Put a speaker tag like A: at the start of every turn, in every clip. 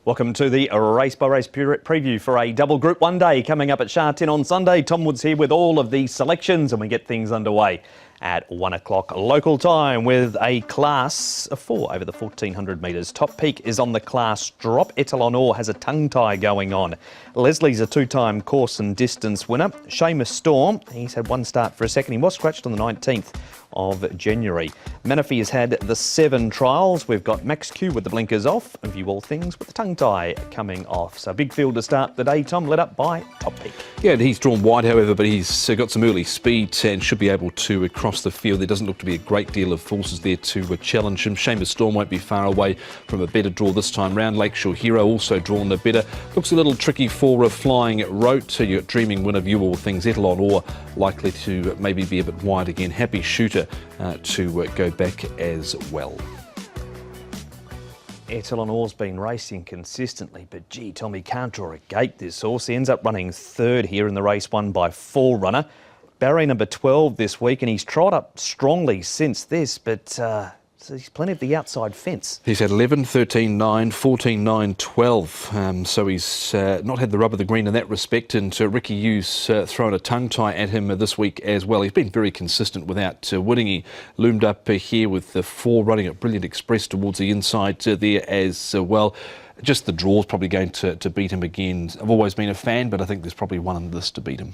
A: Welcome to the race by race preview for a double Group 1 day coming up at Sha Tin on Sunday. Tom Wood's here with all of the selections and we get things underway at 1 o'clock local time with a class 4 over the 1400 metres. Top Peak is on the class drop. Etalon Or has a tongue tie going on. Leslie's a two-time course and distance winner. Seamus Storm, he's had one start for a second. He was scratched on the 19th of January. Menifee has had the 7 trials. We've got Max Q with the blinkers off and View All Things with the tongue tie coming off. So big field to start the day, Tom, led up by Top Peak.
B: Yeah, and he's drawn wide, however, but he's got some early speed and should be able to cross the field. There doesn't look to be a great deal of forces there to challenge him. Seamus Storm won't be far away from a better draw this time round. Lakeshore Hero also drawn a better. Looks a little tricky for a Flying Rote. You've got Dreaming Winner, View All Things, Etalon Or likely to maybe be a bit wide again. Happy Shooter to go back as well.
A: Etalon Or's been racing consistently, but gee, Tommy can't draw a gate this horse. He ends up running third here in the race won by Forerunner. Barrier number 12 this week, and he's trod up strongly since this, but so he's plenty of the outside fence. He's
B: had 11, 13, 9, 14, 9, 12. So he's not had the rub of the green in that respect. And Ricky Hughes thrown a tongue tie at him this week as well. He's been very consistent without winning. He loomed up here with the 4 running at Brilliant Express towards the inside there as well. Just the draw's probably going to beat him again. I've always been a fan, but I think there's probably one in this to beat him.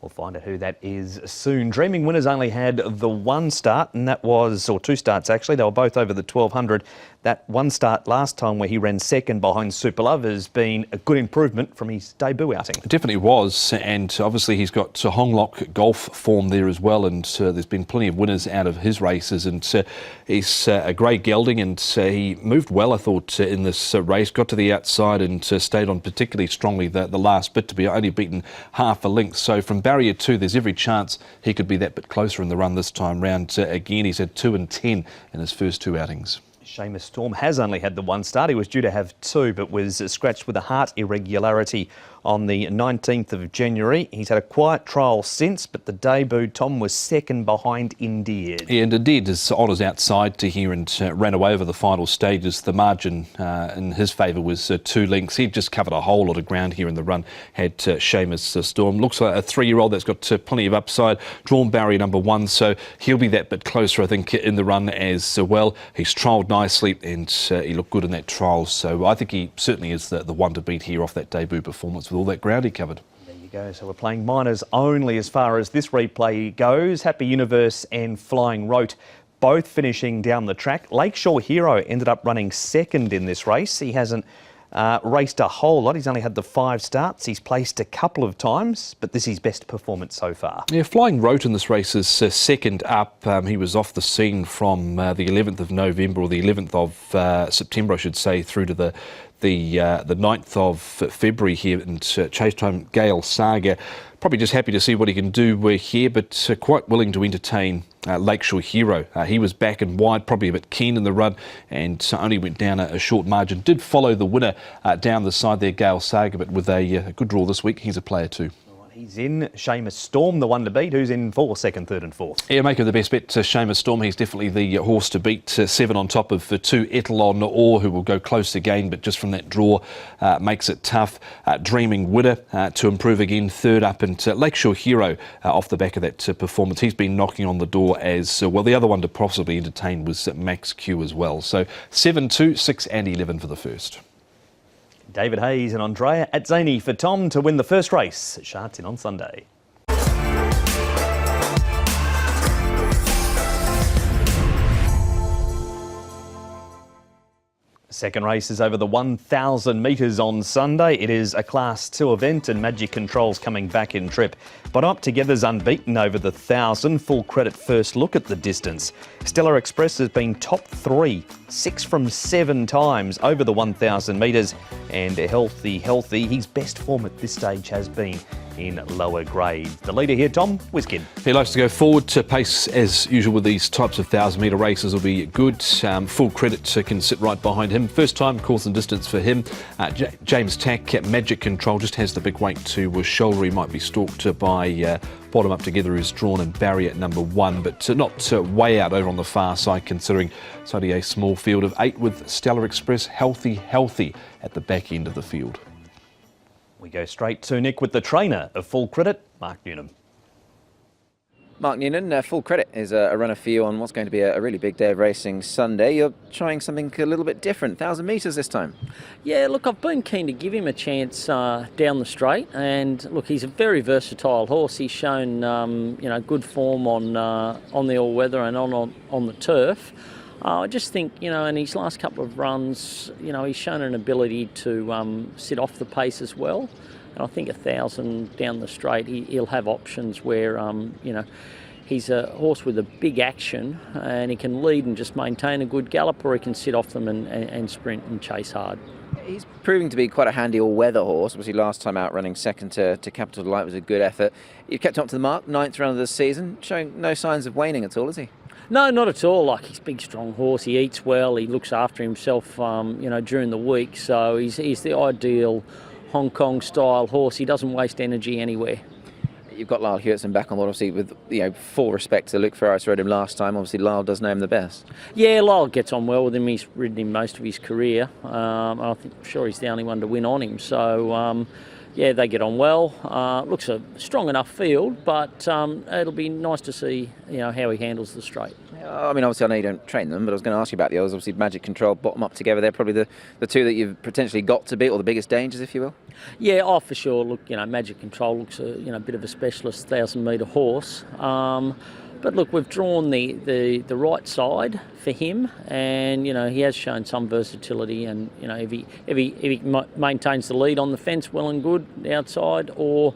A: We'll find out who that is soon. Dreaming Winners only had the 1 start, and that was, or 2 starts actually, they were both over the 1200. That 1 start last time where he ran second behind Super Love has been a good improvement from his debut outing.
B: It definitely was, and obviously he's got Honglok golf form there as well, and there's been plenty of winners out of his races, and he's a grey gelding, and he moved well, I thought, in this race, got to the outside and stayed on particularly strongly the last bit to be only beaten half a length. So from Barrier 2, there's every chance he could be that bit closer in the run this time round. Again, he's had 2 and 10 in his first 2 outings.
A: Seamus Storm has only had the 1 start. He was due to have 2, but was scratched with a heart irregularity on the 19th of January. He's had a quiet trial since, but the debut, Tom, was second behind Endeared.
B: Yeah, and Endeared is on his outside to here and ran away over the final stages. The margin in his favour was 2 lengths. He'd just covered a whole lot of ground here in the run, had Seamus Storm. Looks like a 3-year-old that's got plenty of upside. Drawn barrier number 1, so he'll be that bit closer, I think, in the run as well. He's trialled nicely and he looked good in that trial, so I think he certainly is the one to beat here off that debut performance with all that ground he covered.
A: There you go. So we're playing minors only as far as this replay goes. Happy Universe and Flying Rote both finishing down the track. Lakeshore Hero ended up running second in this race. He hasn't raced a whole lot. He's only had the 5 starts. He's placed a couple of times, but this is his best performance so far.
B: Yeah, Flying Rote in this race is second up. He was off the scene from the 11th of November, or the 11th of September, I should say, through to the 9th of February here in Chase Time Gale Saga. Probably just happy to see what he can do here, but quite willing to entertain Lakeshore Hero. He was back and wide, probably a bit keen in the run, and only went down a short margin. Did follow the winner down the side there, Gale Saga, but with a good draw this week. He's a player too.
A: He's in. Seamus Storm, the one to beat. Who's in for second, third and fourth?
B: Yeah, make him the best bet, Seamus Storm. He's definitely the horse to beat. 7 on top of 2 Etalon Or, who will go close again, but just from that draw makes it tough. Dreaming Winner to improve again, third up, and Lakeshore Hero off the back of that performance. He's been knocking on the door as well. The other one to possibly entertain was Max Q as well. So 7, 2, 6 and 11 for the first.
A: David Hayes and Andrea at Zany for Tom to win the first race at Sha Tin on Sunday. Second race is over the 1,000 metres on Sunday. It is a Class 2 event and Magic Control's coming back in trip. But Up Together's unbeaten over the 1,000. Full credit first look at the distance. Stellar Express has been top 3, 6 from 7 times over the 1,000 metres. And Healthy, his best form at this stage has been in lower grades. The leader here, Tom, Whiskid.
B: He likes to go forward. To pace, as usual with these types of 1,000-metre races, will be good. Full credit can sit right behind him. First time course and distance for him. James Tack, Magic Control, just has the big weight to shoulder. He might be stalked by Bottom Up Together is drawn in barrier number 1, but not way out over on the far side, considering it's only a small field of 8 with Stellar Express healthy at the back end of the field.
A: We go straight to Nick with the trainer of Full Credit, Mark Newnham.
C: Mark Noonan, Full Credit is a runner for you on what's going to be a really big day of racing Sunday. You're trying something a little bit different, 1,000 metres this time.
D: Yeah, look, I've been keen to give him a chance down the straight, and look, he's a very versatile horse. He's shown good form on the all-weather and on the turf. I just think, in his last couple of runs, he's shown an ability to sit off the pace as well. And I think 1,000 down the straight, he'll have options where, he's a horse with a big action and he can lead and just maintain a good gallop, or he can sit off them and sprint and chase hard.
C: He's proving to be quite a handy all-weather horse. Obviously, last time out running second to Capital Delight was a good effort. You've kept him up to the mark, 9th round of the season, showing no signs of waning at all, is he?
D: No, not at all. Like, he's a big, strong horse. He eats well. He looks after himself, during the week. So he's the ideal Hong Kong style horse. He doesn't waste energy anywhere.
C: You've got Lyle Hewitson back on board, obviously, with full respect to Luke Ferraris, rode him last time. Obviously, Lyle does know him the best.
D: Yeah, Lyle gets on well with him. He's ridden him most of his career. I'm sure he's the only one to win on him. So, they get on well. Looks a strong enough field, but it'll be nice to see how he handles the straight.
C: I mean, obviously, I know you don't train them, but I was going to ask you about the others. Obviously, Magic Control, Bottom Up Together. They're probably the two that you've potentially got to beat, or the biggest dangers, if you will.
D: Yeah, for sure. Look, Magic Control looks a bit of a specialist 1,000-metre horse. But look, we've drawn the right side for him, and he has shown some versatility. And if he maintains the lead on the fence, well and good outside, or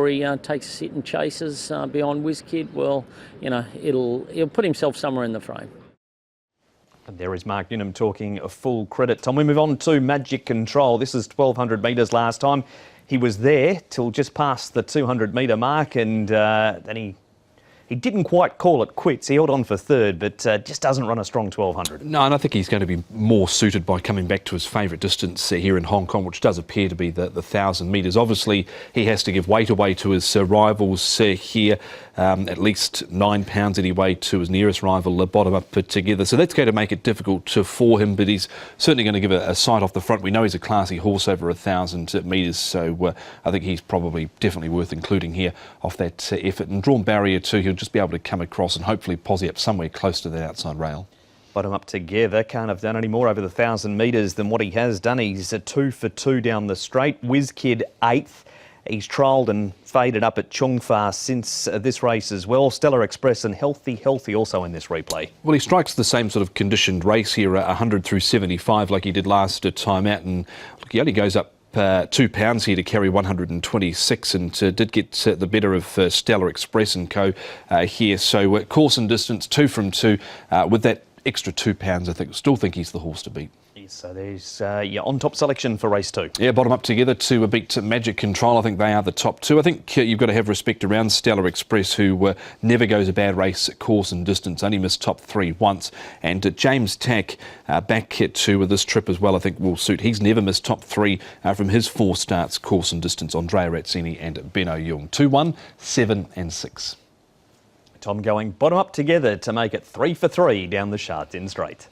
D: he takes a sit and chases behind WizKid, well, he'll put himself somewhere in the frame.
A: And there is Mark Newnham talking a Full Credit. Tom, we move on to Magic Control. This is 1,200 metres last time. He was there till just past the 200-metre mark, and then he didn't quite call it quits. He held on for third, but just doesn't run a strong 1,200.
B: No, and I think he's going to be more suited by coming back to his favourite distance here in Hong Kong, which does appear to be the 1,000 metres. Obviously, he has to give weight away to his rivals here, at least 9 pounds anyway to his nearest rival, Bottom Up Together. So that's going to make it difficult for him, but he's certainly going to give a sight off the front. We know he's a classy horse over 1,000 metres, so I think he's probably definitely worth including here off that effort. And drawn barrier 2, he'll just be able to come across and hopefully posse up somewhere close to that outside rail.
A: Bottom Up Together can't have done any more over the 1,000 metres than what he has done. He's a 2 for 2 down the straight. WizKid 8th. He's trialled and faded up at Chung Fa since this race as well. Stellar Express and Healthy also in this replay.
B: Well, he strikes the same sort of conditioned race here, 100 through 75 like he did last time out, and look, he only goes up 2 pounds here to carry 126, and did get the better of Stellar Express and co here. So course and distance 2 from 2 with that extra 2 pounds. I still think he's the horse to beat.
A: So there's your on-top selection for race 2.
B: Yeah, Bottom Up Together to beat Magic Control. I think they are the top 2. I think you've got to have respect around Stellar Express, who never goes a bad race at course and distance, only missed top 3 once. And James Tack back to this trip as well, I think will suit. He's never missed top 3 from his 4 starts, course and distance, Andrea Razzini and Benno Jung. 2, 1, 7 and 6.
A: Tom going Bottom Up Together to make it 3 for 3 down the Sha Tin straight.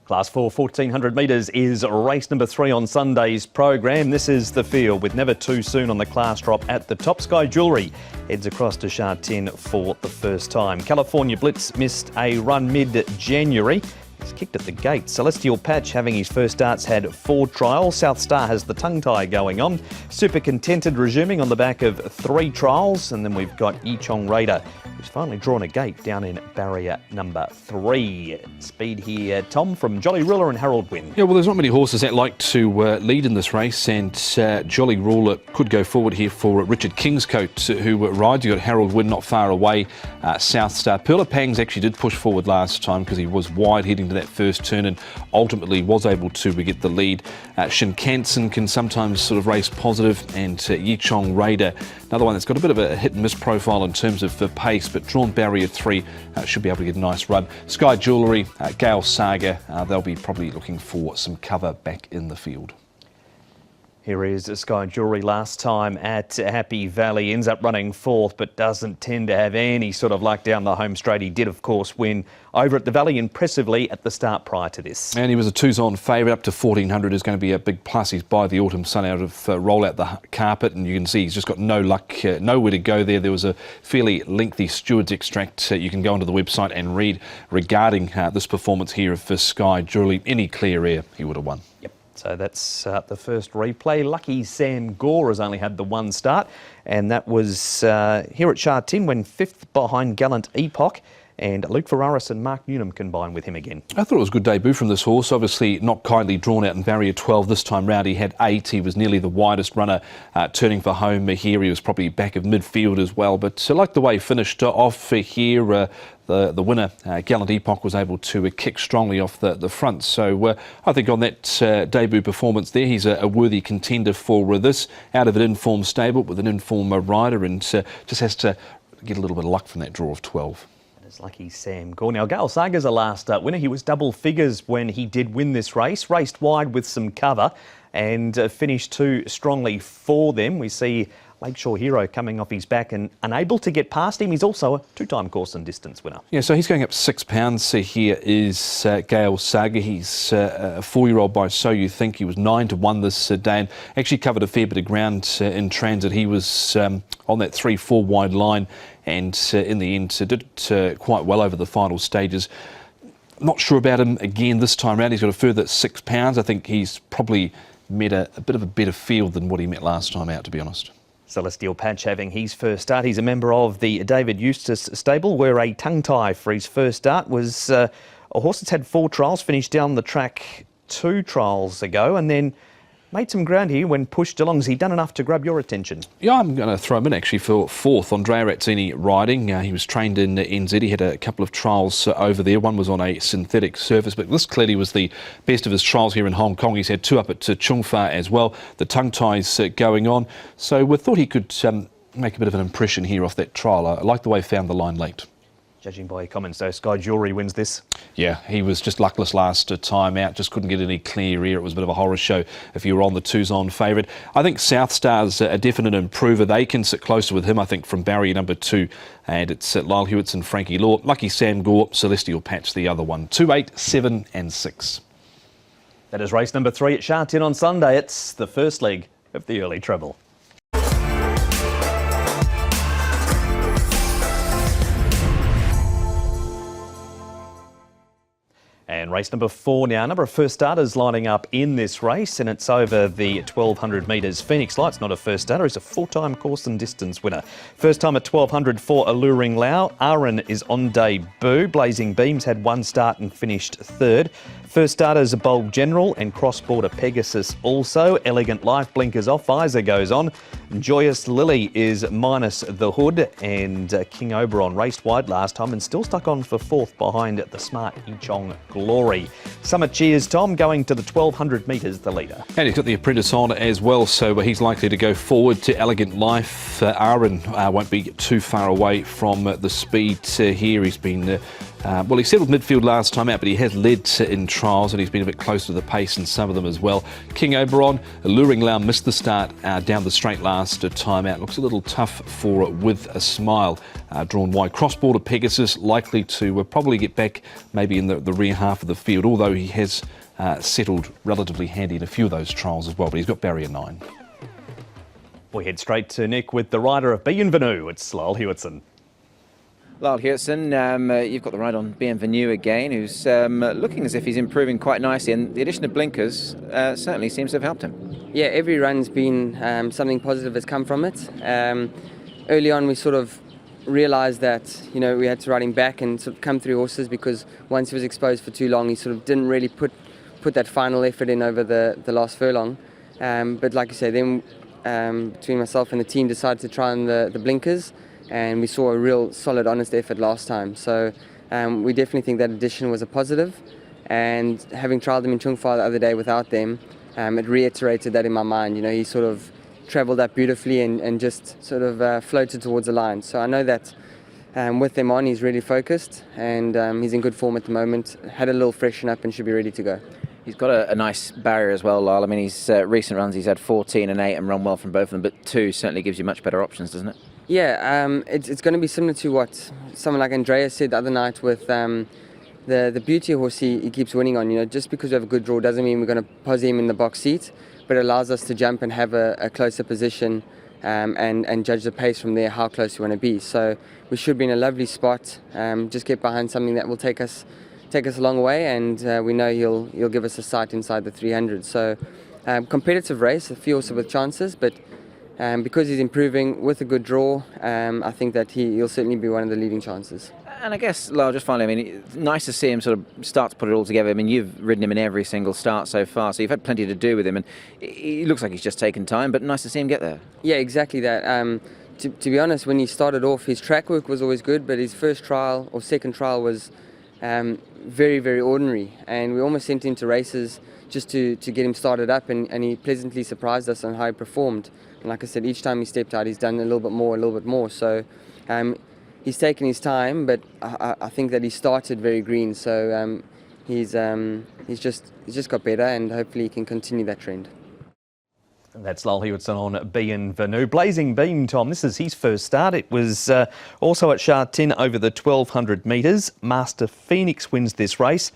A: Class 4, 1,400 metres is race number 3 on Sunday's program. This is the field with Never Too Soon on the class drop at the top. Sky Jewellery heads across to Sha Tin for the first time. California Blitz missed a run mid-January. He's kicked at the gate. Celestial Patch, having his first starts, had 4 trials. South Star has the tongue tie going on. Super Contented resuming on the back of 3 trials. And then we've got Yichong Raider, who's finally drawn a gate down in barrier number 3. Speed here, Tom, from Jolly Ruler and Harold Wynn.
B: Yeah, well, there's not many horses that like to lead in this race, and Jolly Ruler could go forward here for Richard Kingscote, who rides. You got Harold Wynn not far away, South Star. Perla Pangs actually did push forward last time because he was wide heading to that first turn and ultimately was able to get the lead. Shinkansen can sometimes sort of race positive, and Yichong Raider, another one that's got a bit of a hit and miss profile in terms of pace. race, but drawn barrier 3 should be able to get a nice run. Sky Jewellery, Gale Saga, they'll be probably looking for some cover back in the field.
A: Here is Sky Jewellery last time at Happy Valley. Ends up running 4th, but doesn't tend to have any sort of luck down the home straight. He did, of course, win over at the Valley impressively at the start prior to this.
B: And he was a 2's-on favourite up to 1400 is going to be a big plus. He's by the autumn sun out of roll out the carpet, and you can see he's just got no luck, nowhere to go there. There was a fairly lengthy stewards extract you can go onto the website and read regarding this performance here of Sky Jewellery. Any clear air, he would have won.
A: Yep. So that's the first replay. Lucky Sam Gore has only had the one start, and that was here at Sha Tin when 5th behind Gallant Epoch, and Luke Ferraris and Mark Newnham combined with him again.
B: I thought it was a good debut from this horse. Obviously not kindly drawn out in barrier 12 this time round. He had 8. He was nearly the widest runner turning for home here. He was probably back of midfield as well, but I like the way he finished off here. The winner, Gallant Epoch, was able to kick strongly off the front. So I think on that debut performance there, he's a worthy contender for this. Out of an informed stable with an informed rider, and just has to get a little bit of luck from that draw of 12.
A: It's Lucky Sam Gore. Now, Gale Saga's a last start winner. He was double figures when he did win this race. Raced wide with some cover and finished 2 strongly for them. We see Lakeshore Hero coming off his back and unable to get past him. He's also a 2-time course and distance winner.
B: Yeah, so he's going up £6. So here is Gale Saga. He's a 4-year-old by So You Think. He was 9-1 this day and actually covered a fair bit of ground in transit. He was on that 3-4 wide line, and in the end did quite well over the final stages. Not sure about him again this time round. He's got a further £6. I think he's probably met a bit of a better field than what he met last time out, to be honest.
A: Celestial Patch having his first start. He's a member of the David Eustace stable, where a tongue tie for his first start was a horse that's had 4 trials, finished down the track 2 trials ago, and then made some ground here when pushed along. Has he done enough to grab your attention?
B: Yeah, I'm going to throw him in actually for 4th. Andrea Razzini riding. He was trained in NZ. He had a couple of trials over there. One was on a synthetic surface, but this clearly was the best of his trials here in Hong Kong. He's had 2 up at Chung Fa as well. The tongue ties going on. So we thought he could make a bit of an impression here off that trial. I like the way he found the line late.
A: Judging by your comments, though, Sky Jewellery wins this.
B: Yeah, he was just luckless last time out, just couldn't get any clear air. It was a bit of a horror show if you were on the 2's-on favourite. I think South Star's a definite improver. They can sit closer with him, I think, from barrier number 2. And it's Lyle Hewitson, Frankie Law, Lucky Sam Gore, Celestial Patch, the other one. 2, 8, 7 and 6.
A: That is race number 3 at Sha Tin on Sunday. It's the first leg of the early treble. And race number 4 now. A number of first starters lining up in this race, and it's over the 1200 metres. Phoenix Light's not a first starter, he's a 4-time course and distance winner. First time at 1200 for Alluring Lau. Aaron is on debut. Blazing Beams had 1 start and finished 3rd. First starters are Bulb General and Cross Border Pegasus also. Elegant Life blinkers off, visor goes on. Joyous Lily is minus the hood, and King Oberon raced wide last time and still stuck on for 4th behind the smart Ichong Glory. Summit Cheers Tom going to the 1200 metres, the leader.
B: And he's got the apprentice on as well, so he's likely to go forward to Elegant Life. Aaron won't be too far away from the speed here. He's been well, he settled midfield last time out, but he has led in trials and he's been a bit closer to the pace in some of them as well. King Oberon, Alluring Lau missed the start down the straight last time out. Looks a little tough for With a Smile. Drawn wide. Cross Border Pegasus likely to probably get back maybe in the rear half of the field, although he has settled relatively handy in a few of those trials as well, but he's got barrier 9.
A: We head straight to Nick with the rider of Bienvenue. It's Lyle Hewitson.
C: Lyle Hewitson, you've got the ride on Bienvenue again, who's looking as if he's improving quite nicely, and the addition of blinkers certainly seems to have helped him.
E: Yeah, every run's been something positive has come from it. Early on we sort of realised that, you know, we had to ride him back and sort of come through horses, because once he was exposed for too long he sort of didn't really put that final effort in over the last furlong. But like you say, then between myself and the team decided to try on the blinkers, and we saw a real solid, honest effort last time. So we definitely think that addition was a positive, and having trialled them in Chung Fa the other day without them, it reiterated that in my mind. You know, he sort of travelled up beautifully and just sort of floated towards the line. So I know that with them on, he's really focused, and he's in good form at the moment. Had a little freshen up and should be ready to go.
C: He's got a nice barrier as well, Lyle. I mean, his recent runs, he's had 14 and 8 and run well from both of them, but 2 certainly gives you much better options, doesn't it?
E: Yeah, it's going to be similar to what someone like Andreas said the other night with the beauty horse he keeps winning on. You know, just because we have a good draw doesn't mean we're going to pose him in the box seat, but it allows us to jump and have a closer position and judge the pace from there, how close we want to be. So we should be in a lovely spot. Just get behind something that will take us a long way, and we know he'll give us a sight inside the 300. So competitive race, a few also with chances, but because he's improving with a good draw, I think that he'll certainly be one of the leading chances.
C: And I guess, Lyle, just finally, I mean, nice to see him sort of start to put it all together. I mean, you've ridden him in every single start so far, so you've had plenty to do with him, and he looks like he's just taken time, but nice to see him get there.
E: Yeah, exactly that. To be honest, when he started off, his track work was always good, but his first trial or second trial was very, very ordinary, and we almost sent him to races just to get him started up, and he pleasantly surprised us on how he performed. And like I said, each time he stepped out, he's done a little bit more. So he's taken his time, but I think that he started very green. So he's just got better, and hopefully he can continue that trend.
A: That's Lyle Hewitson on Bienvenue. Blazing Beam, Tom, this is his first start. It was also at Sha Tin over the 1200 metres. Master Phoenix wins this race.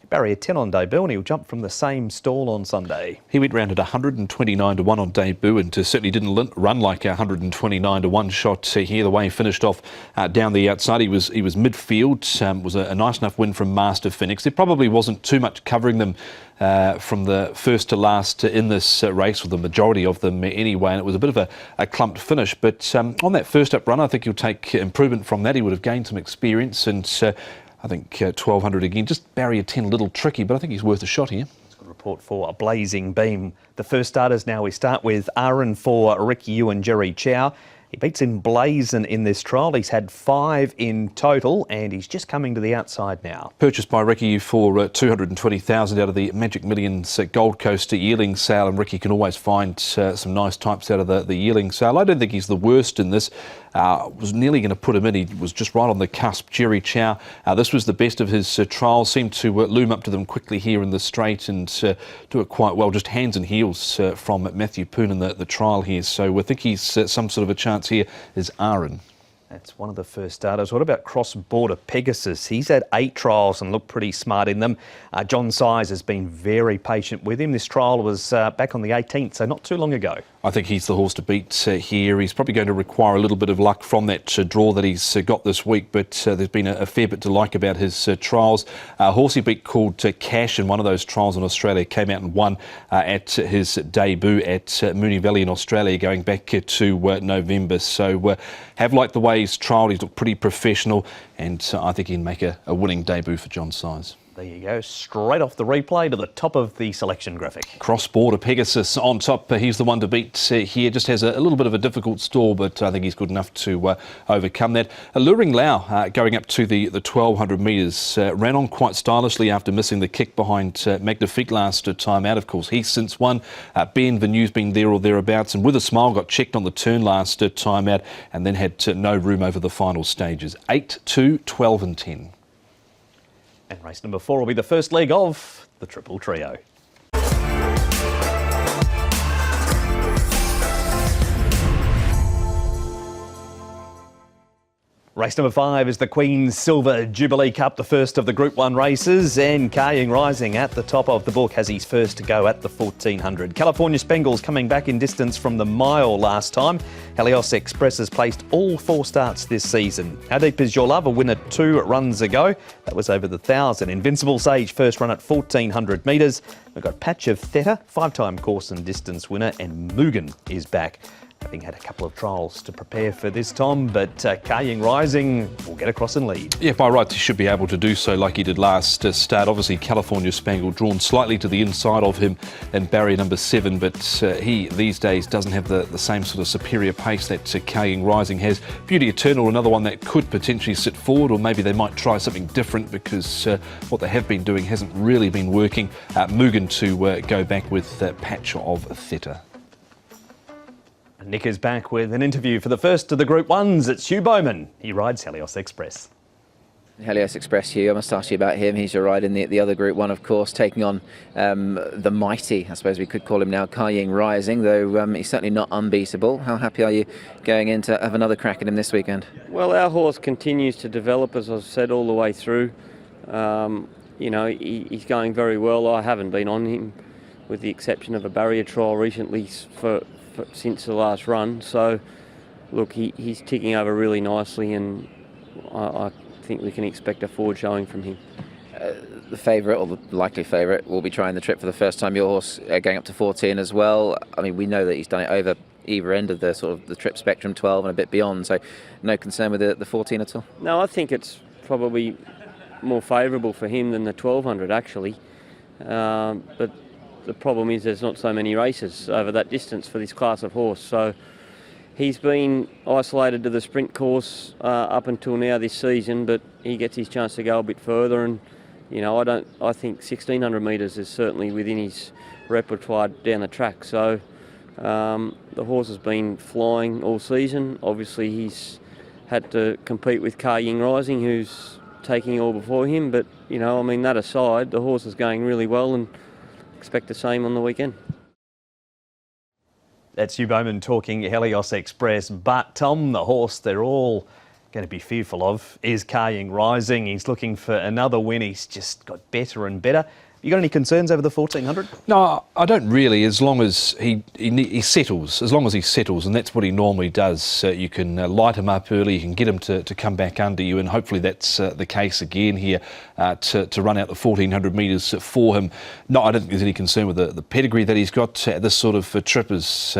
A: Barrier 10 on debut, and he'll jump from the same stall on Sunday.
B: He went round at 129 to 1 on debut, and certainly didn't run like a 129 to 1 shot here. The way he finished off down the outside, he was midfield. Was a nice enough win from Master Phoenix. There probably wasn't too much covering them from the first to last in this race, or the majority of them anyway, and it was a bit of a clumped finish. But on that first up run, I think he'll take improvement from that. He would have gained some experience, and I think 1200 again, just barrier 10 a little tricky, but I think he's worth a shot here.
A: It's a good report for a Blazing Beam. The first starters now, we start with Aaron for Ricky Yu and Jerry Chow. He beats him blazing in this trial. He's had 5 in total, and he's just coming to the outside now.
B: Purchased by Ricky for 220,000 out of the Magic Millions Gold Coast yearling sale, and Ricky can always find some nice types out of the yearling sale. I don't think he's the worst in this. Was nearly going to put him in. He was just right on the cusp. Jerry Chow, this was the best of his trials. Seemed to loom up to them quickly here in the straight and do it quite well. Just hands and heels from Matthew Poon in the trial here. So I think he's some sort of a chance here is Aaron.
A: That's one of the first starters. What about Cross Border Pegasus? He's had 8 trials and looked pretty smart in them. John Size has been very patient with him. This trial was back on the 18th, so not too long ago.
B: I think he's the horse to beat here. He's probably going to require a little bit of luck from that draw that he's got this week, but there's been a fair bit to like about his trials. Horse he beat called Cash in one of those trials in Australia, came out and won at his debut at Moonee Valley in Australia going back to November. So have liked the way he's trialled. He's looked pretty professional, and I think he can make a winning debut for John Size.
A: There you go, straight off the replay to the top of the selection graphic.
B: Cross Border Pegasus on top. He's the one to beat here. Just has a little bit of a difficult stall, but I think he's good enough to overcome that. Alluring Lau going up to the 1200 metres. Ran on quite stylishly after missing the kick behind Magnifique last time out. Of course, he's since won. Bienvenue's been there or thereabouts, and with a smile got checked on the turn last time out, and then had no room over the final stages. 8, 2, 12 and 10.
A: And race number 4 will be the first leg of the Triple Trio. Race number 5 is the Queen's Silver Jubilee Cup, the first of the Group 1 races, and Kaying Rising at the top of the book has his first to go at the 1400. California Spangles coming back in distance from the mile last time. Helios Express has placed all 4 starts this season. How Deep Is Your Love, a winner 2 runs ago. That was over the 1,000. Invincible Sage first run at 1400 metres. We've got Patch of Theta, 5-time course and distance winner, and Mugen is back. Having had a couple of trials to prepare for this, Tom, but Kaying Rising will get across and lead.
B: Yeah, by rights he should be able to do so like he did last start. Obviously California Spangle drawn slightly to the inside of him in barrier number 7, but he these days doesn't have the same sort of superior pace that Kaying Rising has. Beauty Eternal, another one that could potentially sit forward, or maybe they might try something different because what they have been doing hasn't really been working. Mugen to go back with Patch of Theta.
A: Nick is back with an interview for the first of the Group 1s. It's Hugh Bowman. He rides Helios Express.
C: Helios Express, Hugh, I must ask you about him. He's your ride in the other Group 1, of course, taking on the mighty, I suppose we could call him now, Kai Ying Rising, though he's certainly not unbeatable. How happy are you going in to have another crack at him this weekend?
F: Well, our horse continues to develop, as I've said, all the way through. You know, he's going very well. I haven't been on him, with the exception of a barrier trial recently since the last run. So, look, he's ticking over really nicely, and I think we can expect a forward showing from him.
C: The favourite, or the likely favourite, will be trying the trip for the first time. Your horse going up to 14 as well. I mean, we know that he's done it over either end of the sort of the trip spectrum, 12 and a bit beyond. So, no concern with the 14 at all?
F: No, I think it's probably more favourable for him than the 1200 actually. But the problem is there's not so many races over that distance for this class of horse. So he's been isolated to the sprint course up until now this season, but he gets his chance to go a bit further. And you know, I think 1600 metres is certainly within his repertoire down the track. So the horse has been flying all season. Obviously, he's had to compete with Kai Ying Rising, who's taking all before him. But you know, I mean, that aside, the horse is going really well, and expect the same on the weekend.
A: That's Hugh Bowman talking Helios Express. But Tom, the horse they're all going to be fearful of is Kai Ying Rising. He's looking for another win. He's just got better and better. You got any concerns over the 1400?
B: No, I don't really, as long as he settles. As long as he settles, and that's what he normally does. You can light him up early, you can get him to come back under you, and hopefully that's the case again here to run out the 1400 metres for him. No, I don't think there's any concern with the pedigree that he's got at this sort of trip as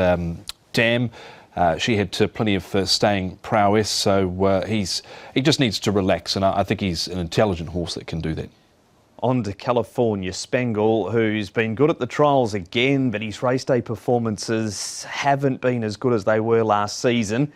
B: Dam. She had plenty of staying prowess, so he just needs to relax, and I think he's an intelligent horse that can do that.
A: On to California Spangle, who's been good at the trials again, but his race day performances haven't been as good as they were last season.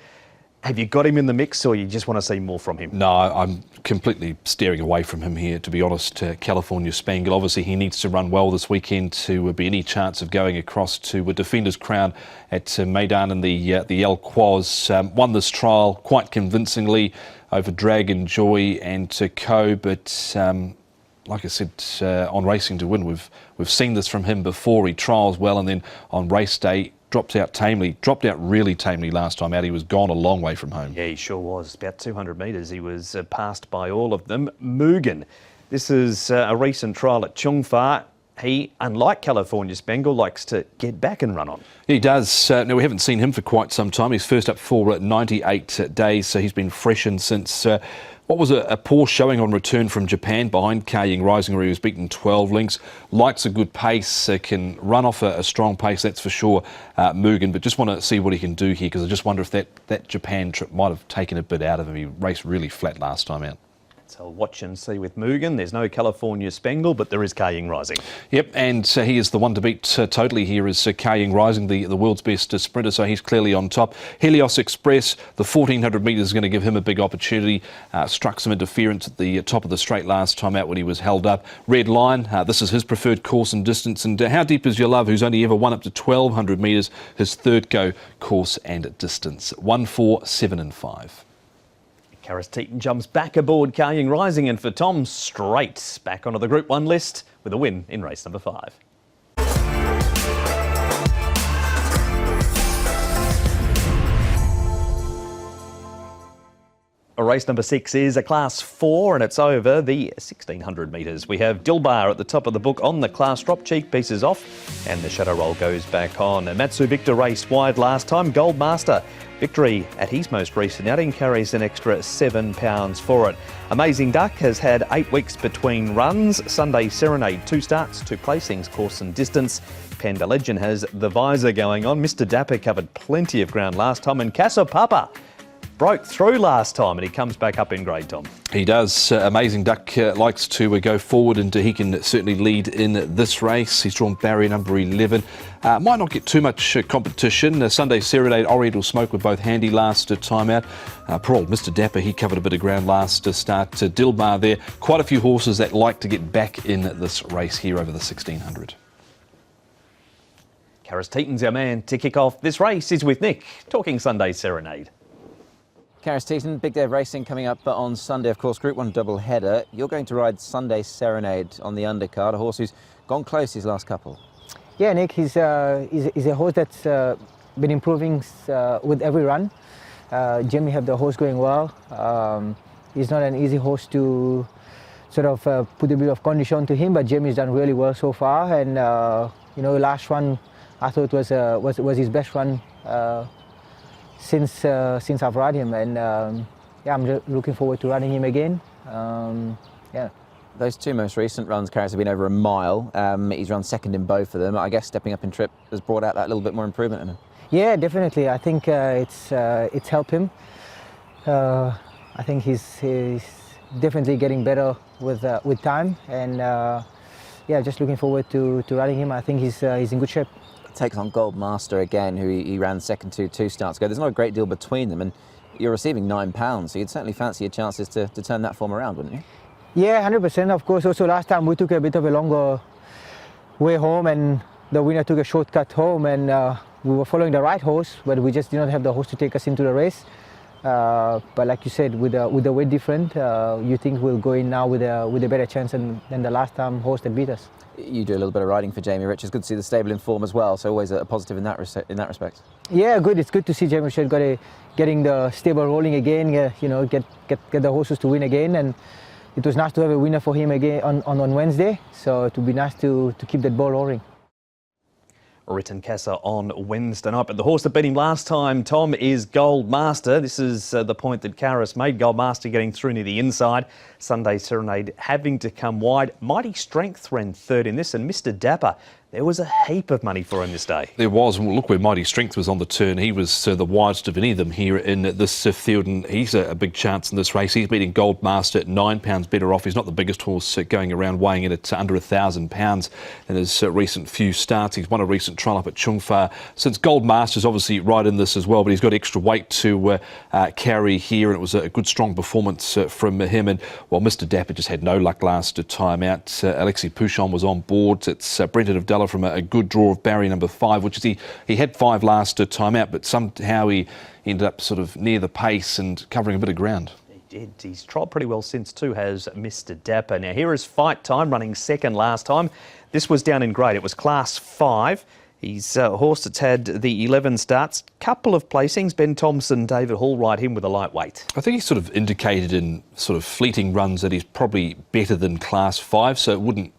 A: Have you got him in the mix, or you just want to see more from him?
B: No, I'm completely steering away from him here, to be honest. California Spangle, obviously he needs to run well this weekend to be any chance of going across to a Defender's Crown at Maidan in the El Quoz. Won this trial quite convincingly over Dragon Joy and Co, but like I said, on Racing to Win, we've seen this from him before. He trials well, and then on race day dropped out really tamely last time out. He was gone a long way from home.
A: Yeah, he sure was. About 200 metres. He was passed by all of them. Mugen. This is a recent trial at Chung Fa. He, unlike California Spangle, likes to get back and run on.
B: He does. Now, we haven't seen him for quite some time. He's first up for 98 days, so he's been freshened since what was a poor showing on return from Japan behind Kai Ying Rising, where he was beaten 12 lengths. Likes a good pace, can run off a strong pace, that's for sure, Mugen, but just want to see what he can do here, because I just wonder if that Japan trip might have taken a bit out of him. He raced really flat last time out.
A: So watch and see with Mugen. There's no California Spangle, but there is Kai Ying Rising.
B: Yep, and he is the one to beat totally here is Kai Ying Rising, the world's best sprinter, so he's clearly on top. Helios Express, the 1400 metres is going to give him a big opportunity. Struck some interference at the top of the straight last time out when he was held up. Red Lion, this is his preferred course and distance. And How Deep Is Your Love, who's only ever won up to 1200 metres, his third go course and distance. 1, 4, 7 and 5.
A: Karis Teaton jumps back aboard Kai Ying Rising, and for Tom, straight back onto the Group 1 list with a win in race number 5. Race number 6 is a Class 4, and it's over the 1600 metres. We have Dilbar at the top of the book on the class drop. Cheek pieces off, and the shadow roll goes back on. And Matsu Victor raced wide last time. Gold Master victory at his most recent outing carries an extra £7 for it. Amazing Duck has had 8 weeks between runs. Sunday Serenade, 2 starts, 2 placings, course and distance. Panda Legend has the visor going on. Mr Dapper covered plenty of ground last time, and Casa Papa broke through last time, and he comes back up in grade, Tom.
B: He does. Amazing Duck likes to go forward, and he can certainly lead in this race. He's drawn barrier number 11. Might not get too much competition. Sunday Serenade, Oriental Smoke were both handy last time out. Poor old Mr Dapper, he covered a bit of ground last start. Dilbar there. Quite a few horses that like to get back in this race here over the 1600.
A: Sha Tin's our man to kick off this race. Is with Nick, talking Sunday Serenade.
C: Sha Tin, big day of racing coming up on Sunday, of course, Group 1 double header. You're going to ride Sunday Serenade on the undercard, a horse who's gone close his last couple.
G: Yeah, Nick, he's a horse that's been improving with every run. Jamie have the horse going well. He's not an easy horse to sort of put a bit of condition to him, but Jamie's done really well so far. And last run I thought was his best run since I've ride him, and I'm looking forward to riding him again.
C: Those two most recent runs, Carys, have been over a mile. He's run second in both of them. I guess stepping up in trip has brought out that little bit more improvement in him.
G: Yeah, definitely. I think it's helped him. I think he's definitely getting better with time, and just looking forward to riding him. I think he's in good shape.
C: Takes on Gold Master again, who he ran second to 2 starts ago. There's not a great deal between them, and you're receiving £9, so you'd certainly fancy your chances to turn that form around, wouldn't you?
G: Yeah, 100%. Of course. Also, last time we took a bit of a longer way home, and the winner took a shortcut home, and we were following the right horse, but we just did not have the horse to take us into the race. But like you said, with the weight different, you think we'll go in now with a better chance than the last time horse that beat us.
C: You do a little bit of riding for Jamie Rich. It's good to see the stable in form as well, so always a positive in that respect. Yeah,
G: good. It's good to see Jamie Rich getting the stable rolling again. Get the horses to win again, and it was nice to have a winner for him again on Wednesday. So it would be nice to keep that ball rolling.
A: Written Casa on Wednesday night, but the horse that beat him last time, Tom, is Gold Master. This is the point that Carys made. Gold Master getting through near the inside. Sunday Serenade having to come wide. Mighty Strength ran third in this, and Mr. Dapper, there was a heap of money for him this day.
B: There was. Well, look where Mighty Strength was on the turn. He was the widest of any of them here in this field, and he's a big chance in this race. He's beating Gold Master at £9 better off. He's not the biggest horse going around, weighing in at under £1,000 in his recent few starts. He's won a recent trial up at Chungfa. Since Gold Master's obviously right in this as well, but he's got extra weight to carry here, and it was a good, strong performance from him. And while Mr. Dapper just had no luck last time out, Alexis Pouchon was on board. It's Brenton of Della from a good draw of barrier number 5, which is he had 5 last time out, but somehow he ended up sort of near the pace and covering a bit of ground.
A: He did. He's trialled pretty well since too, has Mr. Dapper. Now here is Fight Time, running second last time. This was down in grade. It was class 5. He's a horse that's had the 11 starts, couple of placings. Ben Thompson, David Hall ride him with a lightweight.
B: I think he sort of indicated in sort of fleeting runs that he's probably better than class 5, so it wouldn't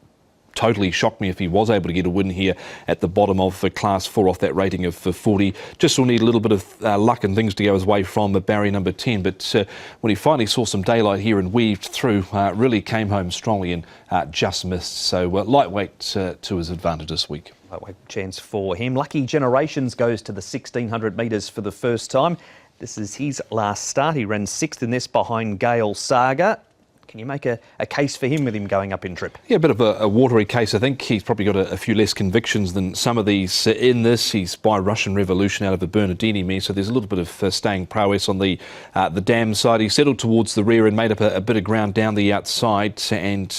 B: totally shock me if he was able to get a win here at the bottom of class 4 off that rating of 40. Just will need a little bit of luck and things to go his way from barrier number 10, but when he finally saw some daylight here and weaved through, really came home strongly and just missed. So lightweight to his advantage this week.
A: Lightweight chance for him. Lucky Generations goes to the 1600 metres for the first time. This is his last start. He ran 6th in this behind Gale Saga. Can you make a case for him with him going up in trip? Yeah,
B: a bit of a watery case. I think he's probably got a few less convictions than some of these in this. He's by Russian Revolution out of the Bernardini mare, so there's a little bit of staying prowess on the dam side. He settled towards the rear and made up a bit of ground down the outside, and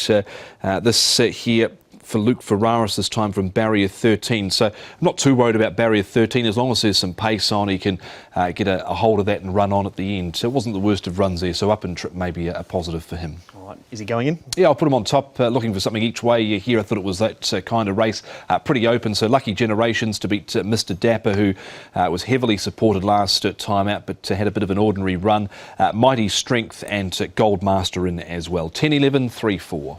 B: this here for Luke Ferraris this time from barrier 13. So I'm not too worried about barrier 13. As long as there's some pace on, he can get a hold of that and run on at the end. So it wasn't the worst of runs there. So up and trip may be a positive for him.
A: All right. Is he going in?
B: Yeah, I'll put him on top, looking for something each way here. I thought it was that kind of race, pretty open. So Lucky Generations to beat Mr. Dapper, who was heavily supported last time out, but had a bit of an ordinary run. Mighty Strength and Gold Master in as well. 10-11, 3-4.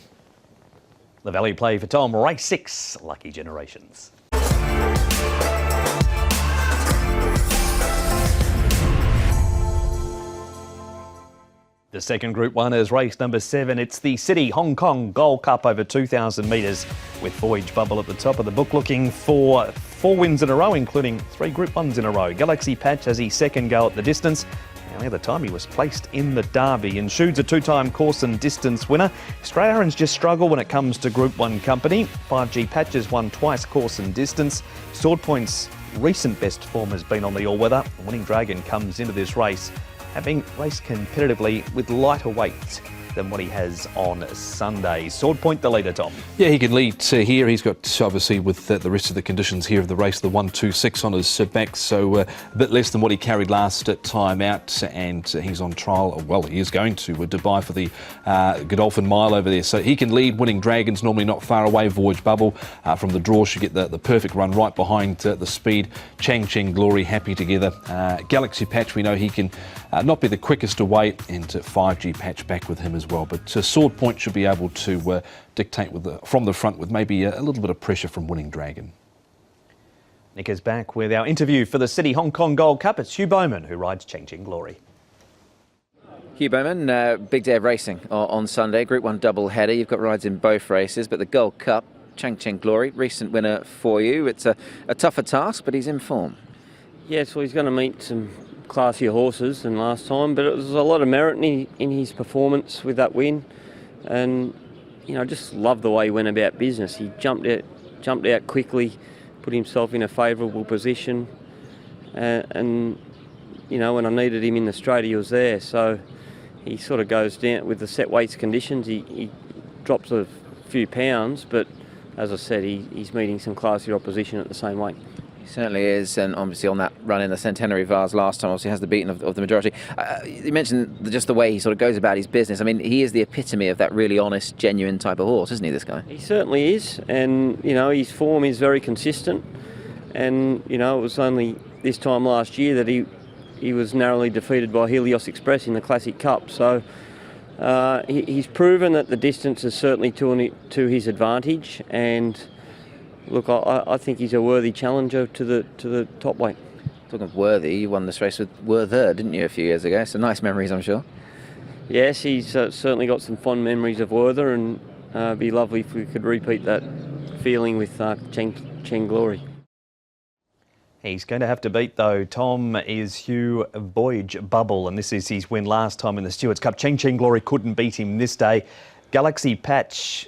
A: The value play for Tom, race 6, Lucky Generations. The second Group 1 is race number 7. It's the City Hong Kong Gold Cup over 2,000 metres, with Voyage Bubble at the top of the book, looking for 4 wins in a row, including 3 Group 1s in a row. Galaxy Patch has his second go at the distance. The other time he was placed in the Derby, and Shude's a 2-time course and distance winner. Straight Irons just struggle when it comes to Group 1 company. 5G Patches won twice course and distance. Sword Point's recent best form has been on the all-weather. Winning Dragon comes into this race having raced competitively with lighter weights. than what he has on Sunday. Sword Point the leader, Tom.
B: Yeah, he can lead here. He's got, obviously, with the rest of the conditions here of the race, the 1-2-6 on his back, so a bit less than what he carried last time out, and he's on trial. Well, he is going to Dubai for the Godolphin Mile over there, so he can lead. Winning Dragon's normally not far away. Voyage Bubble from the draw should get the perfect run right behind the speed. Chang Cheng Glory happy together. Galaxy Patch, we know he can not be the quickest away, and 5G Patch back with him as well. But Sword Point should be able to dictate from the front with maybe a little bit of pressure from Winning Dragon.
A: Nick is back with our interview for the City Hong Kong Gold Cup. It's Hugh Bowman who rides Chang Cheng Glory.
C: Hugh Bowman, big day of racing on Sunday. Group 1 double header. You've got rides in both races, but the Gold Cup, Chang Cheng Glory, recent winner for you. It's a tougher task, but he's in form.
F: Yes, well, he's going to meet some classier horses than last time, but it was a lot of merit in his performance with that win, and I just love the way he went about business. He jumped out quickly, put himself in a favourable position, and when I needed him in the straight, he was there. So he sort of goes down with the set weights conditions. He drops a few pounds, but as I said, he's meeting some classier opposition at the same weight.
C: Certainly is, and obviously on that run in the Centenary Vase last time, obviously has the beating of the majority. You mentioned just the way he sort of goes about his business. I mean, he is the epitome of that really honest, genuine type of horse, isn't he, this guy?
F: He certainly is, and his form is very consistent, and it was only this time last year that he was narrowly defeated by Helios Express in the Classic Cup. So he's proven that the distance is certainly to his advantage, and look, I think he's a worthy challenger to the top weight.
C: Talking of worthy, you won this race with Werther, didn't you, a few years ago? So nice memories, I'm sure.
F: Yes, he's certainly got some fond memories of Werther, and it'd be lovely if we could repeat that feeling with Cheng Glory.
A: He's going to have to beat, though, Tom, is Hugh Voyage Bubble, and this is his win last time in the Stewards Cup. Chang Cheng Glory couldn't beat him this day. Galaxy Patch,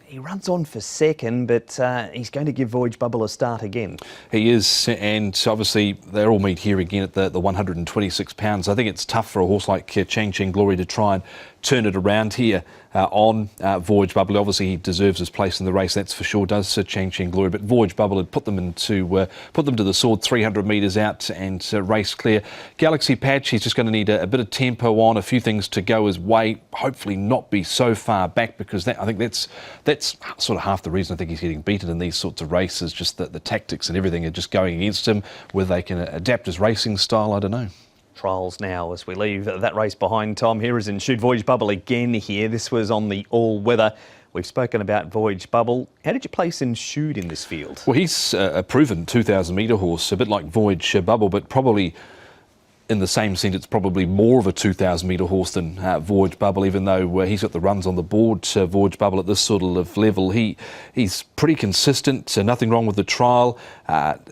A: he runs on for second, but he's going to give Voyage Bubble a start again.
B: He is, and obviously they all meet here again at the 126 pounds. I think it's tough for a horse like Chang Cheng Glory to try and turn it around here on Voyage Bubble. Obviously, he deserves his place in the race, that's for sure, does Chang Cheng Glory. But Voyage Bubble had put them to the sword 300 metres out and race clear. Galaxy Patch, he's just going to need a bit of tempo on, a few things to go his way. Hopefully, not be so far back, because I think that's sort of half the reason I think he's getting beaten in these sorts of races. Just the tactics and everything are just going against him. Whether they can adapt his racing style, I don't know.
A: Trials now as we leave that race behind, Tom. Here is Ensued Voyage Bubble again here. This was on the all-weather. We've spoken about Voyage Bubble. How did you place Ensued in this field?
B: Well, he's a proven 2,000 metre horse, a bit like Voyage Bubble, but probably in the same sense, it's probably more of a 2,000 metre horse than Voyage Bubble, even though he's got the runs on the board. Voyage Bubble at this sort of level, he's pretty consistent. Nothing wrong with the trial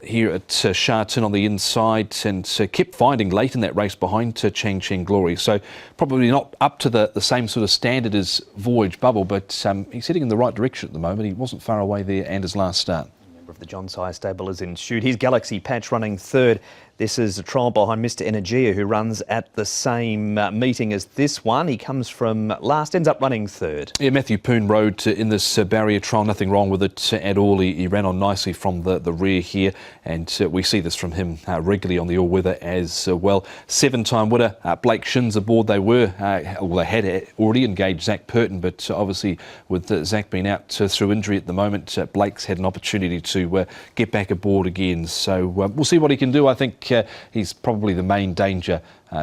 B: here at Sha Tin on the inside, and kept finding late in that race behind Chang Cheng Glory. So probably not up to the same sort of standard as Voyage Bubble, but he's heading in the right direction at the moment. He wasn't far away there and his last start.
A: Member of the John Sire stable is Ensued. Here's Galaxy Patch running third. This is a trial behind Mr. Energia, who runs at the same meeting as this one. He comes from last, ends up running third.
B: Yeah, Matthew Poon rode in this barrier trial. Nothing wrong with it at all. He ran on nicely from the rear here, and we see this from him regularly on the all-weather as well. 7-time winner, Blake Shins aboard. They were, they had already engaged Zach Purton, but obviously with Zach being out through injury at the moment, Blake's had an opportunity to get back aboard again. So we'll see what he can do. I think he's probably the main danger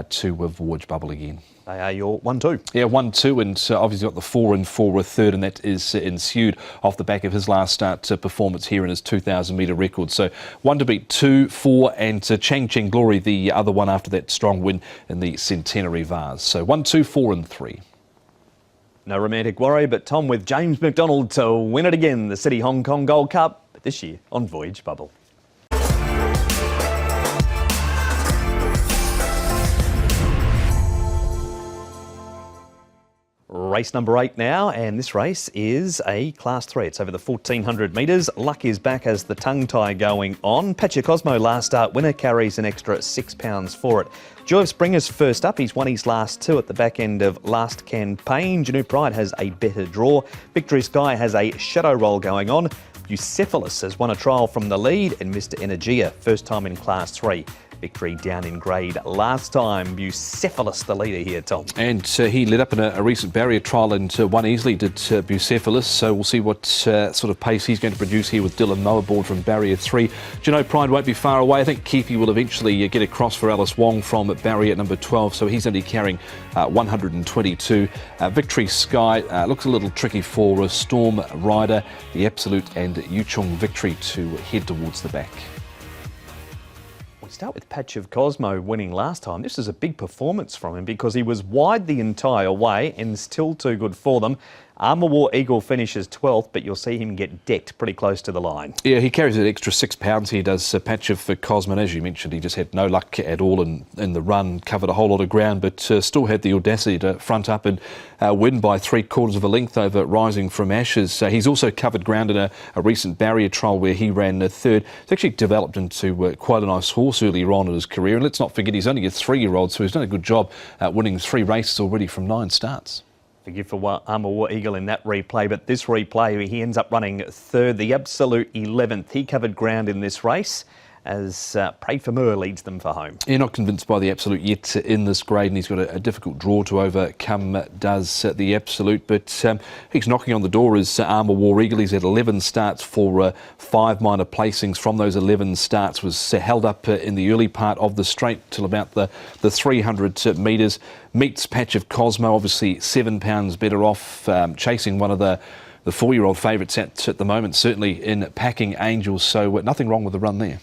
B: to Voyage Bubble again.
A: They are your 1-2.
B: Yeah, 1-2, and obviously got the 4 and 4 with third, and that is Ensued off the back of his last start performance here in his 2,000 metre record. So 1 to beat 2, 4, and Chang Cheng Glory, the other one after that strong win in the Centenary Vase. So 1, 2, 4 and 3.
A: No romantic worry, but Tom with James McDonald to win it again, the City Hong Kong Gold Cup, but this year on Voyage Bubble. Race number 8 now, and this race is a Class 3. It's over the 1400 metres. Luck is back as the tongue tie going on. Patcha Cosmo last start winner carries an extra £6 for it. Joy of Springer's first up. He's won his last 2 at the back end of last campaign. Janu Pride has a better draw. Victory Sky has a shadow roll going on. Bucephalus has won a trial from the lead, and Mr. Energia, first time in Class 3. Victory down in grade last time. Bucephalus the leader here, Tom.
B: And he led up in a recent barrier trial and won easily, did Bucephalus. So we'll see what sort of pace he's going to produce here with Dylan Moore aboard from barrier 3. Jano Pride won't be far away. I think Keefe will eventually get across for Alice Wong from barrier number 12. So he's only carrying 122. Victory Sky looks a little tricky for Storm Rider, the Absolute and Yuchong Victory to head towards the back.
A: Start with Patch of Cosmo winning last time. This is a big performance from him because he was wide the entire way and still too good for them. Armour War Eagle finishes 12th, but you'll see him get decked pretty close to the line.
B: Yeah, he carries an extra £6 here, does Patch of Cosmo. As you mentioned, he just had no luck at all in the run, covered a whole lot of ground, but still had the audacity to front up and win by 3/4 of a length over Rising from Ashes. He's also covered ground in a recent barrier trial where he ran third. He's actually developed into quite a nice horse earlier on in his career, and let's not forget he's only a 3-year-old, so he's done a good job winning 3 races already from 9 starts.
A: Forgive for Armour War Eagle in that replay, but this replay, he ends up running third, the absolute 11th. He covered ground in this race as Pray for Moore leads them for home.
B: You're not convinced by the Absolute yet in this grade, and he's got a difficult draw to overcome, does the Absolute, but he's knocking on the door as Armour War Eagle. He's had 11 starts for 5 minor placings. From those 11 starts was held up in the early part of the straight till about the 300 metres. Meets Patch of Cosmo, obviously £7 better off, chasing one of the 4-year-old favourites at the moment, certainly in Packing Angels, so nothing wrong with the run there.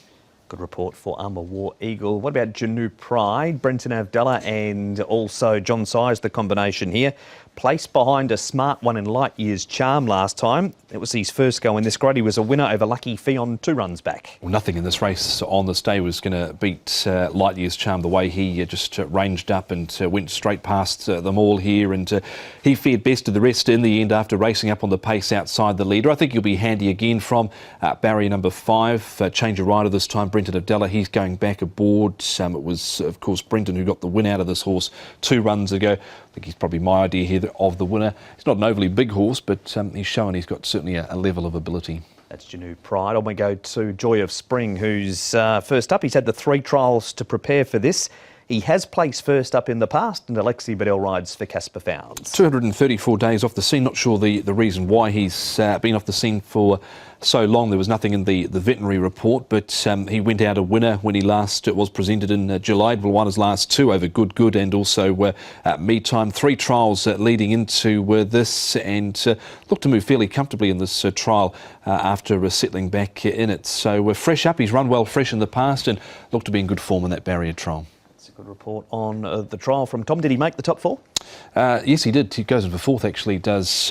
A: Good report for Armour War Eagle. What about Janu Pride? Brenton Avdallah and also John Size, the combination here. Placed behind a smart one in Light Year's Charm last time. It was his first go in this grade. He was a winner over Lucky Fee on 2 runs back.
B: Well, nothing in this race on this day was going to beat Light Year's Charm. The way he just ranged up and went straight past them all here, and he fared best of the rest in the end after racing up on the pace outside the leader. I think he'll be handy again from barrier number 5. Change of rider this time, Brenton Avdallah. He's going back aboard. It was, of course, Brenton who got the win out of this horse 2 runs ago. I think he's probably my idea here of the winner. He's not an overly big horse, but he's shown he's got certainly a level of ability.
A: That's Janu Pride. On we go to Joy of Spring, who's first up. He's had the 3 trials to prepare for this. He has placed first up in the past, and Alexi Bedell rides for Casper Founds.
B: 234 days off the scene. Not sure the reason why he's been off the scene for so long. There was nothing in the veterinary report, but he went out a winner when he last was presented in July. He won his last 2 over Good and also Me Time. 3 trials leading into this, and looked to move fairly comfortably in this trial after settling back in it. So fresh up. He's run well fresh in the past and looked to be in good form in that barrier trial.
A: Good report on the trial from Tom. Did he make the top 4?
B: Yes, he did. He goes in for 4th, actually, does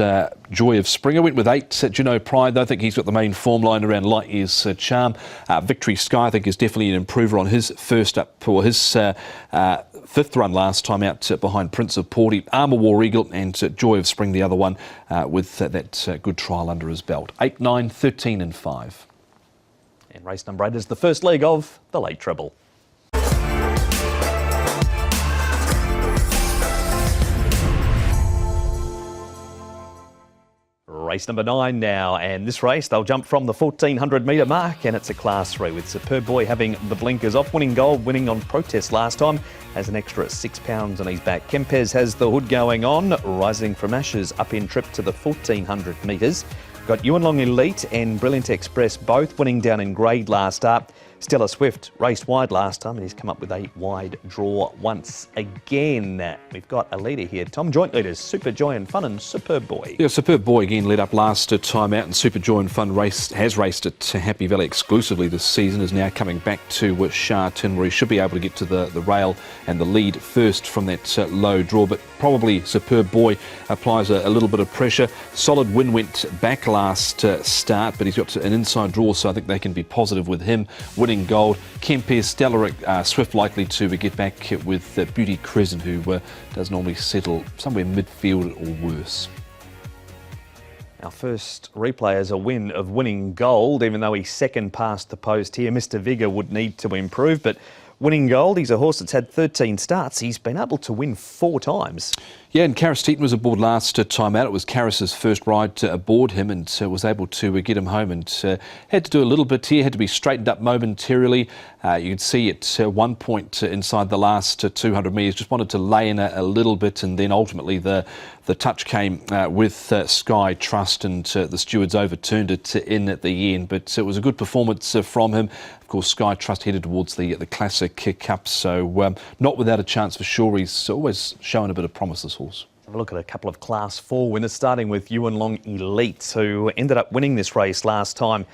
B: Joy of Spring. I went with 8, Jano Pride. I think he's got the main form line around Light Year's Charm. Victory Sky, I think, is definitely an improver on his first up, or his 5th run last time out behind Prince of Porty. Armour War Eagle and Joy of Spring, the other one, with that good trial under his belt. 8, 9, 13 and 5.
A: And race number 8 is the first leg of the late treble. Race number 9 now, and this race they'll jump from the 1400 metre mark, and it's a Class 3 with Superb Boy having the blinkers off, winning gold, winning on protest last time, has an extra £6 on his back. Kempes has the hood going on, Rising from Ashes up in trip to the 1400 metres. Got Yuan Long Elite and Brilliant Express both winning down in grade last start. Stella Swift raced wide last time and he's come up with a wide draw once again. We've got a leader here, Tom. Joint leaders, Super Joy and Fun and Superb Boy.
B: Yeah, Superb Boy again led up last time out, and Super Joy and Fun has raced at Happy Valley exclusively this season, is now coming back to Sha Tin, where he should be able to get to the rail and the lead first from that low draw, but probably Superb Boy applies a little bit of pressure. Solid Win went back last start, but he's got an inside draw, so I think they can be positive with him. Winning Gold. Kempe, Stellar, Swift likely to get back with Beauty Crescent, who does normally settle somewhere midfield or worse.
A: Our first replay is a win of Winning Gold, even though he's second past the post here. Mr Vigor would need to improve, but Winning Gold, he's a horse that's had 13 starts. He's been able to win 4 times.
B: Yeah, and Karis Teaton was aboard last time out. It was Karis's first ride aboard him, and was able to get him home, and had to do a little bit here, had to be straightened up momentarily. You could see at one point inside the last 200 metres, just wanted to lay in a little bit, and then ultimately the touch came with Sky Trust, and the stewards overturned it in at the end. But it was a good performance from him. Of course, Sky Trust headed towards the Classic Cup, so not without a chance for sure. He's always showing a bit of promise, this horse.
A: Have a look at a couple of Class 4 winners, starting with Yuan Long Elite, who ended up winning this race last time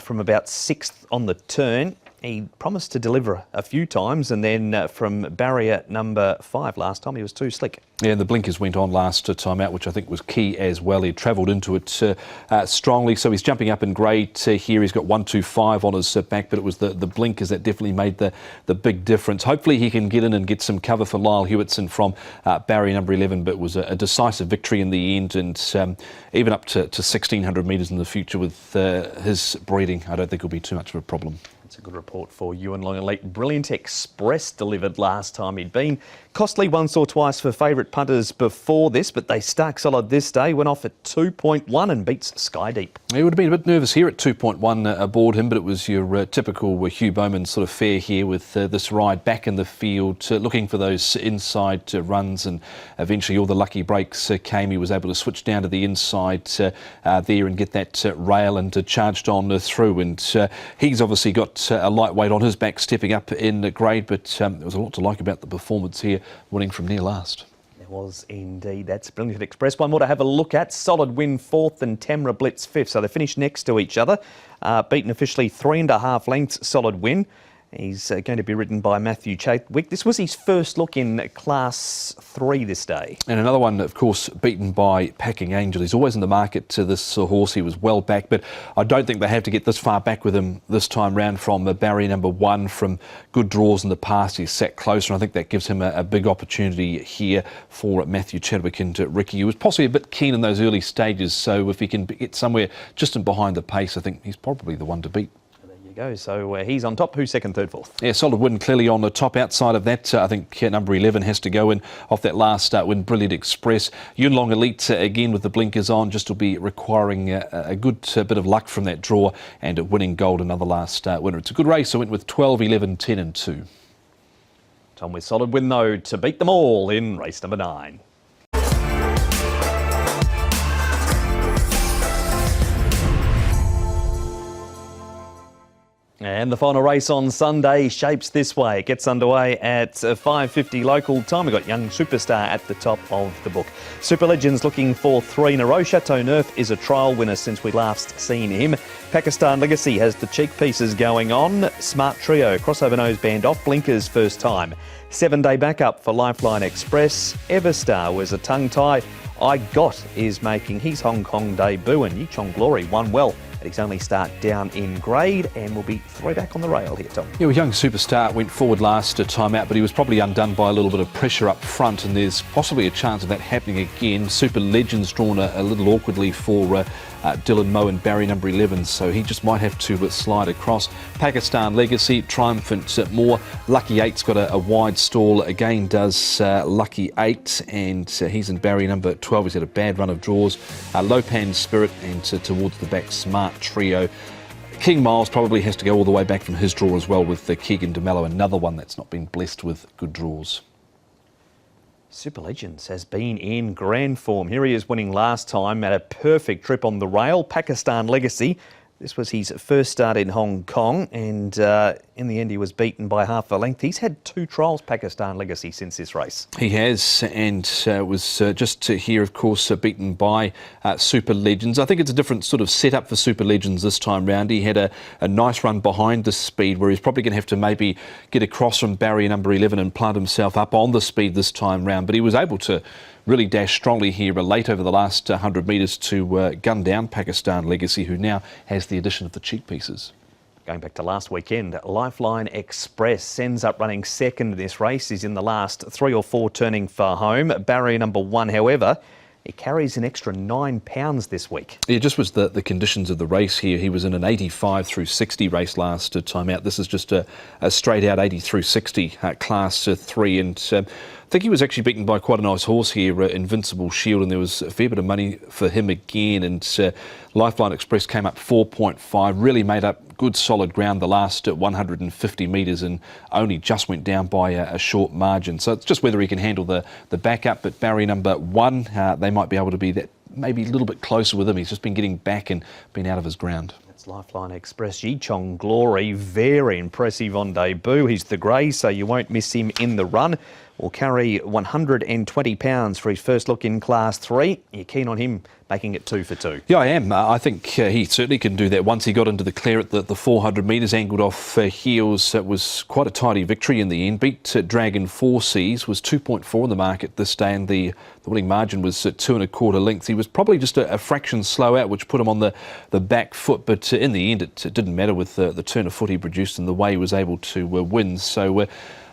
A: from about 6th on the turn. He promised to deliver a few times, and then from barrier number 5 last time, he was too slick.
B: Yeah, and the blinkers went on last time out, which I think was key as well. He travelled into it strongly, so he's jumping up in grade here. He's got 125 on his back, but it was the blinkers that definitely made the big difference. Hopefully he can get in and get some cover for Lyle Hewitson from barrier number 11, but it was a decisive victory in the end, and even up to 1,600 metres in the future with his breeding, I don't think it'll be too much of a problem.
A: That's a good report for Yuan Long Elite. Brilliant Express delivered last time he'd been. Costly once or twice for favourite punters before this, but they stuck solid this day. Went off at 2.1 and beats Sky Deep.
B: He would have been a bit nervous here at 2.1 aboard him, but it was your typical Hugh Bowman sort of fare here with this ride back in the field, looking for those inside runs, and eventually all the lucky breaks came. He was able to switch down to the inside there and get that rail, and charged on through. And he's obviously got a lightweight on his back, stepping up in grade, but there was a lot to like about the performance here, winning from near last.
A: There was indeed. That's Brilliant Express. One more to have a look at. Solid Win 4th and Tamra Blitz 5th. So they finished next to each other. Beaten officially 3.5 lengths, Solid Win. He's going to be ridden by Matthew Chadwick. This was his first look in Class 3 this day.
B: And another one, of course, beaten by Packing Angel. He's always in the market to this horse. He was well back, but I don't think they have to get this far back with him this time round from barrier number 1. From good draws in the past, he's sat closer, and I think that gives him a big opportunity here for Matthew Chadwick and Ricky, who was possibly a bit keen in those early stages. So if he can get somewhere just in behind the pace, I think he's probably the one to beat.
A: Go. So he's on top. Who's second, third, fourth?
B: Yeah, Solid Win clearly on the top. Outside of that, I think number 11 has to go in off that last win, Brilliant Express. Yuan Long Elite again with the blinkers on, just will be requiring a good bit of luck from that draw, and Winning Gold, another last winner. It's a good race. I went with 12, 11, 10 and 2.
A: Tom with Solid Win, though, to beat them all in race number 9. And the final race on Sunday shapes this way. It gets underway at 5:50 local time. We've got Young Superstar at the top of the book. Super Legends looking for 3 in a row. Chateau Neuf is a trial winner since we last seen him. Pakistan Legacy has the cheek pieces going on. Smart Trio, crossover noseband off, blinkers first time. 7-day backup for Lifeline Express. Everstar was a tongue tie. I Got is making his Hong Kong debut, and Yichong Glory won well at his only start down in grade, and will be throwback on the rail here, Tom.
B: Yeah, well, Young Superstar went forward last time out, but he was probably undone by a little bit of pressure up front, and there's possibly a chance of that happening again. Super Legends drawn a little awkwardly for Dylan Moe and barrier number 11, so he just might have to slide across. Pakistan Legacy, triumphant more. Lucky 8's got a wide stall again, does Lucky 8, and he's in barrier number 12. He's had a bad run of draws. Lopan Spirit, and towards the back, Smart Trio. King Miles probably has to go all the way back from his draw as well, with Keegan DeMello, another one that's not been blessed with good draws.
A: Super Legends has been in grand form. Here he is winning last time at a perfect trip on the rail. Pakistan Legacy. This was his first start in Hong Kong, and in the end he was beaten by half a length. He's had 2 trials, Pakistan Legacy, since this race.
B: He has, and was just here, of course, beaten by Super Legends. I think it's a different sort of setup for Super Legends this time round. He had a nice run behind the speed, where he's probably going to have to maybe get across from barrier number 11 and plant himself up on the speed this time round. But he was able to really dash strongly here late over the last 100 metres to gun down Pakistan Legacy, who now has the addition of the cheek pieces.
A: Going back to last weekend, Lifeline Express sends up running second in this race. He's in the last 3 or 4 turning for home. Barrier number 1, however, he carries an extra £9 this week.
B: Yeah, just was the conditions of the race here. He was in an 85 through 60 race last time out. This is just a straight out 80 through 60 class 3. And I think he was actually beaten by quite a nice horse here, Invincible Shield, and there was a fair bit of money for him again. And Lifeline Express came up 4.5, really made up good solid ground the last 150 metres and only just went down by a short margin. So it's just whether he can handle the backup. But barrier number 1, they might be able to be that maybe a little bit closer with him. He's just been getting back and been out of his ground.
A: That's Lifeline Express. Yichong Glory, very impressive on debut. He's the grey, so you won't miss him in the run. Will carry £120 for his first look in Class 3. You're keen on him making it 2 for 2?
B: Yeah, I am. I think he certainly can do that. Once he got into the clear at the 400 metres, angled off heels, it was quite a tidy victory in the end. Beat Dragon 4 Seas, was 2.4 in the market this day, and the winning margin was 2 1/4 lengths. He was probably just a fraction slow out, which put him on the back foot, but in the end it didn't matter with the turn of foot he produced and the way he was able to win. So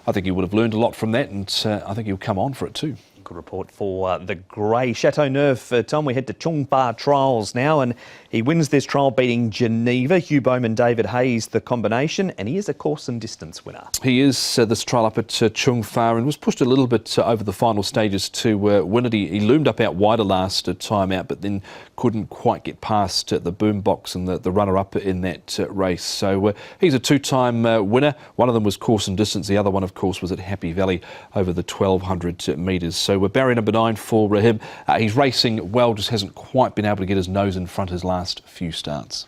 B: I think he would have learned a lot from that, and I think he'll come on for it too.
A: Good report for the grey. Chateau Neuf, Tom, we head to Chung Pa Trials now, and he wins this trial beating Geneva. Hugh Bowman, David Hayes, the combination, and he is a course and distance winner.
B: He is this trial up at Chung Fa, and was pushed a little bit over the final stages to win it. He loomed up out wider last time out, but then couldn't quite get past the boombox and the runner-up in that race. So he's a 2-time winner. One of them was course and distance. The other one, of course, was at Happy Valley over the 1,200 metres. So we're barrier number 9 for him. He's racing well, just hasn't quite been able to get his nose in front his last few starts.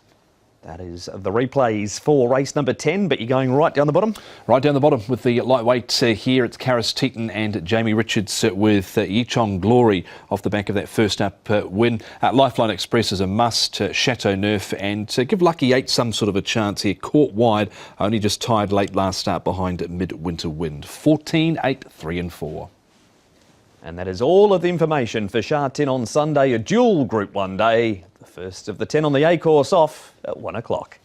A: That is the replays for race number 10, but you're going right down the bottom?
B: Right down the bottom with the lightweight here. It's Karis Teton and Jamie Richards with Yichong Glory off the back of that first up win. Lifeline Express is a must. Chateau Neuf, and give Lucky 8 some sort of a chance here. Caught wide, only just tied late last start behind Midwinter Wind. 14, 8, 3 and 4.
A: And that is all of the information for Sha Tin on Sunday, a dual Group 1 day. The first of the 10 on the A course off at 1 o'clock.